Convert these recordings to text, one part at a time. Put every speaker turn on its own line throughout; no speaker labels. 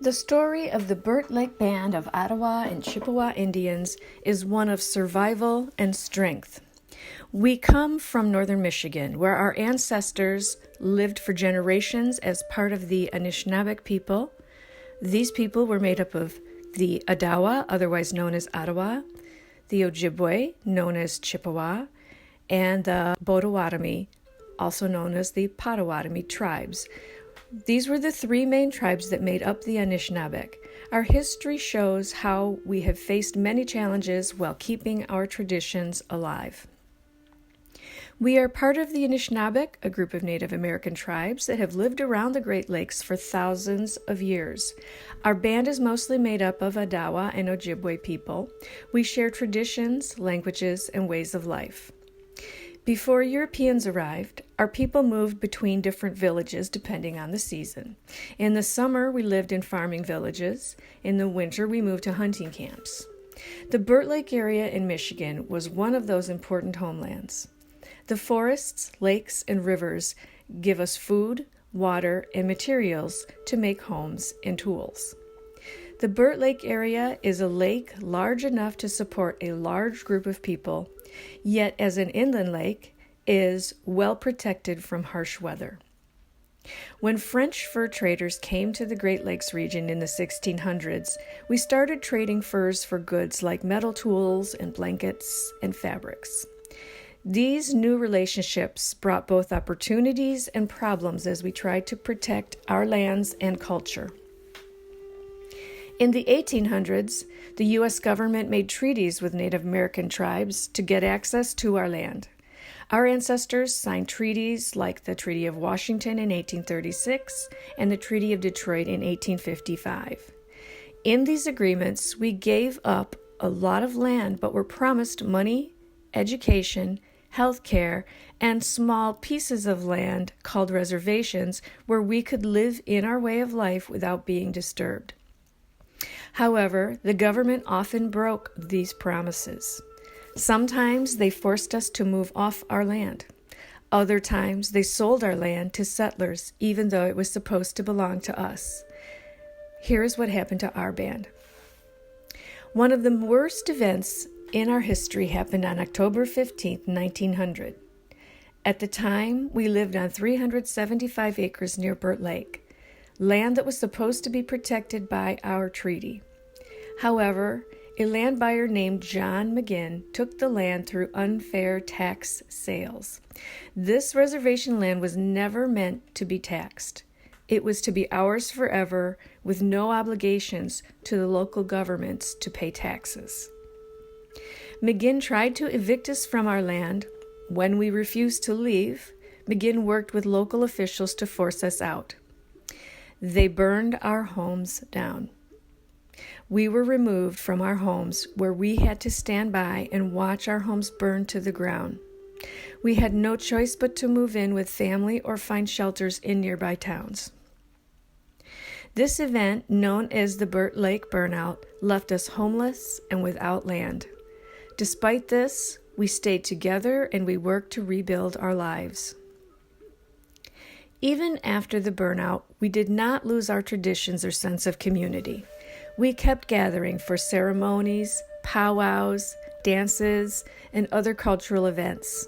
The story of the Burt Lake Band of Ottawa and Chippewa Indians is one of survival and strength. We come from northern Michigan, where our ancestors lived for generations as part of the Anishinaabeg people. These people were made up of the Odawa, otherwise known as Ottawa, the Ojibwe, known as Chippewa, and the Potawatomi, also known as the Potawatomi tribes. These were the three main tribes that made up the Anishinaabeg. Our history shows how we have faced many challenges while keeping our traditions alive. We are part of the Anishinaabeg, a group of Native American tribes that have lived around the Great Lakes for thousands of years. Our band is mostly made up of Odawa and Ojibwe people. We share traditions, languages, and ways of life. Before Europeans arrived, our people moved between different villages depending on the season. In the summer, we lived in farming villages. In the winter, we moved to hunting camps. The Burt Lake area in Michigan was one of those important homelands. The forests, lakes, and rivers give us food, water, and materials to make homes and tools. The Burt Lake area is a lake large enough to support a large group of people, yet as an inland lake is well protected from harsh weather. When French fur traders came to the Great Lakes region in the 1600s, we started trading furs for goods like metal tools and blankets and fabrics. These new relationships brought both opportunities and problems as we tried to protect our lands and culture. In the 1800s, the U.S. government made treaties with Native American tribes to get access to our land. Our ancestors signed treaties like the Treaty of Washington in 1836 and the Treaty of Detroit in 1855. In these agreements, we gave up a lot of land but were promised money, education, health care, and small pieces of land called reservations where we could live in our way of life without being disturbed. However, the government often broke these promises. Sometimes they forced us to move off our land. Other times they sold our land to settlers, even though it was supposed to belong to us. Here is what happened to our band. One of the worst events in our history happened on October 15, 1900. At the time, we lived on 375 acres near Burt Lake, land that was supposed to be protected by our treaty. However, a land buyer named John McGinn took the land through unfair tax sales. This reservation land was never meant to be taxed. It was to be ours forever with no obligations to the local governments to pay taxes. McGinn tried to evict us from our land. When we refused to leave, McGinn worked with local officials to force us out. They burned our homes down. We were removed from our homes where we had to stand by and watch our homes burn to the ground. We had no choice but to move in with family or find shelters in nearby towns. This event, known as the Burt Lake Burnout, left us homeless and without land. Despite this, we stayed together and we worked to rebuild our lives. Even after the burnout, we did not lose our traditions or sense of community. We kept gathering for ceremonies, powwows, dances, and other cultural events.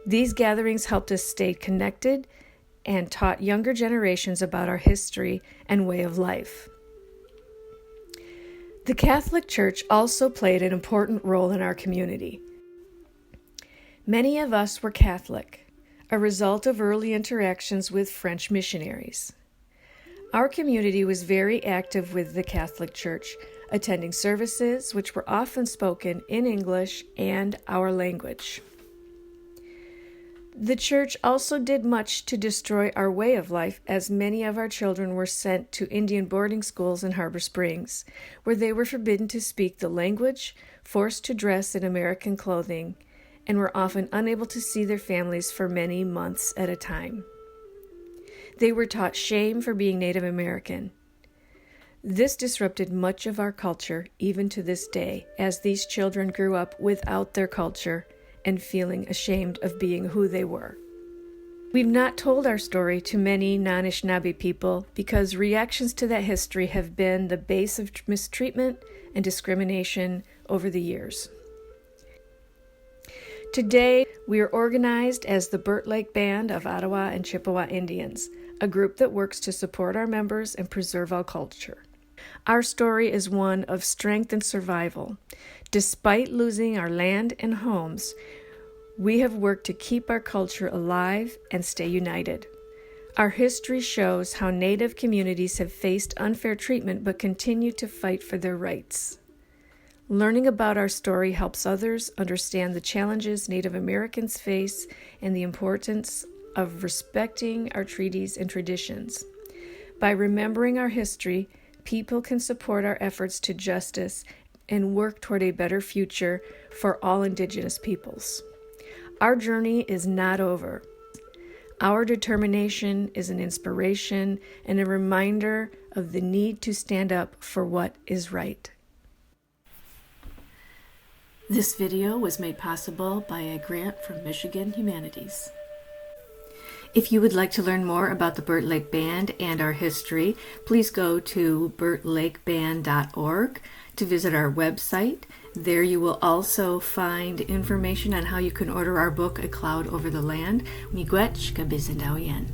These gatherings helped us stay connected and taught younger generations about our history and way of life. The Catholic Church also played an important role in our community. Many of us were Catholic, a result of early interactions with French missionaries. Our community was very active with the Catholic Church, attending services which were often spoken in English and our language. The church also did much to destroy our way of life, as many of our children were sent to Indian boarding schools in Harbor Springs, where they were forbidden to speak the language, forced to dress in American clothing, and were often unable to see their families for many months at a time. They were taught shame for being Native American. This disrupted much of our culture, even to this day, as these children grew up without their culture and feeling ashamed of being who they were. We've not told our story to many non-Anishinaabe people because reactions to that history have been the base of mistreatment and discrimination over the years. Today, we are organized as the Burt Lake Band of Ottawa and Chippewa Indians, a group that works to support our members and preserve our culture. Our story is one of strength and survival. Despite losing our land and homes, we have worked to keep our culture alive and stay united. Our history shows how Native communities have faced unfair treatment but continue to fight for their rights. Learning about our story helps others understand the challenges Native Americans face and the importance of respecting our treaties and traditions. By remembering our history, people can support our efforts to justice and work toward a better future for all Indigenous peoples. Our journey is not over. Our determination is an inspiration and a reminder of the need to stand up for what is right. This video was made possible by a grant from Michigan Humanities. If you would like to learn more about the Burt Lake Band and our history, please go to burtlakeband.org to visit our website. There you will also find information on how you can order our book, A Cloud Over the Land. Miigwech ka bisandaw yan.